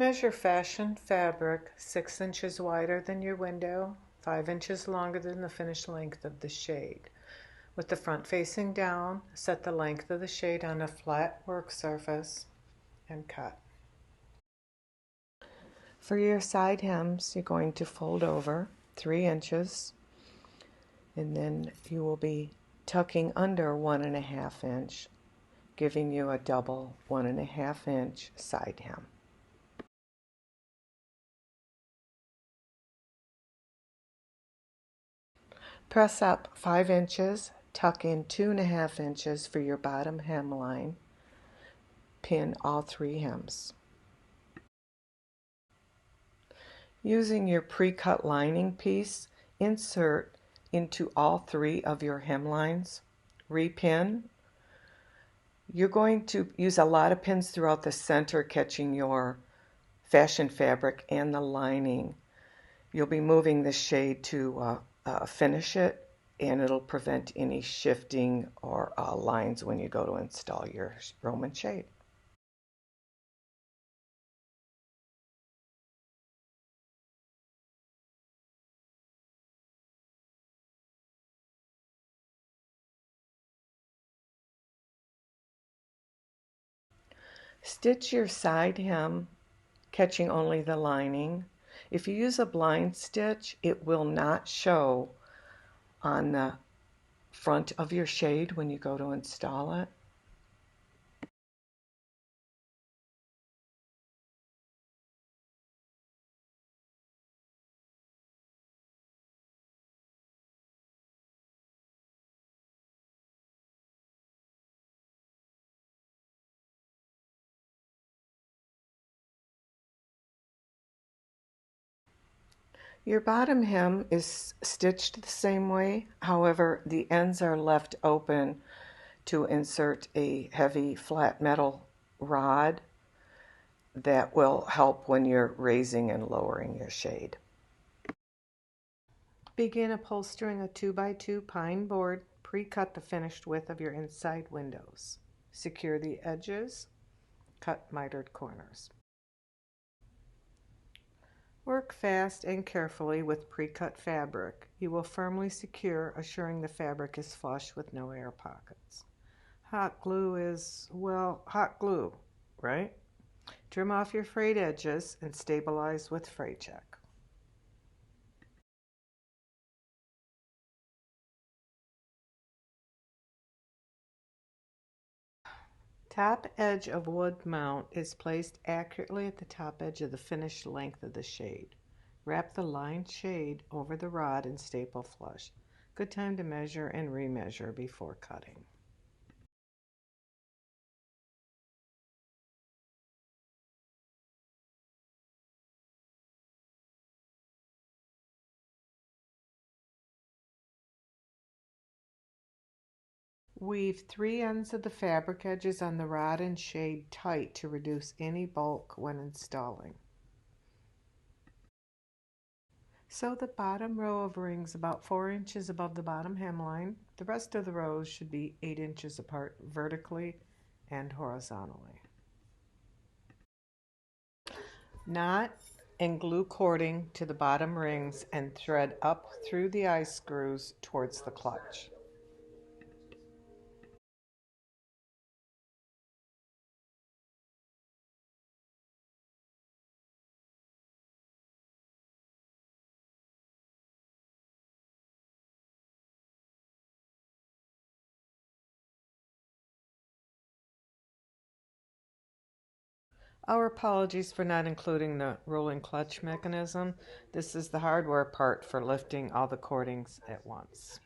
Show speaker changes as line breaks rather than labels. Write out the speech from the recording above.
Measure fashion fabric 6 inches wider than your window, 5 inches longer than the finished length of the shade. With the front facing down, set the length of the shade on a flat work surface and cut. For your side hems, you're going to fold over 3 inches, and then you will be tucking under 1.5 inch, giving you a double 1.5 inch side hem. Press up 5 inches, tuck in 2.5 inches for your bottom hemline. Pin all 3 hems. Using your pre-cut lining piece, insert into all 3 of your hemlines. Repin. You're going to use a lot of pins throughout the center, catching your fashion fabric and the lining. You'll be moving the shade to finish it, and it'll prevent any shifting or lines when you go to install your Roman shade. Stitch your side hem, catching only the lining. If you use a blind stitch, it will not show on the front of your shade when you go to install it. Your bottom hem is stitched the same way, however, the ends are left open to insert a heavy flat metal rod that will help when you're raising and lowering your shade. Begin upholstering a 2x2 pine board. Pre-cut the finished width of your inside windows. Secure the edges. Cut mitered corners. Work fast and carefully with pre-cut fabric. You will firmly secure, assuring the fabric is flush with no air pockets. Hot glue is, well, hot glue, right? Trim off your frayed edges and stabilize with fray check. Top edge of wood mount is placed accurately at the top edge of the finished length of the shade. Wrap the lined shade over the rod and staple flush. Good time to measure and remeasure before cutting. Weave 3 ends of the fabric edges on the rod and shade tight to reduce any bulk when installing. Sew the bottom row of rings about 4 inches above the bottom hemline. The rest of the rows should be 8 inches apart vertically and horizontally. Knot and glue cording to the bottom rings and thread up through the eye screws towards the clutch. Our apologies for not including the rolling clutch mechanism. This is the hardware part for lifting all the cordings at once.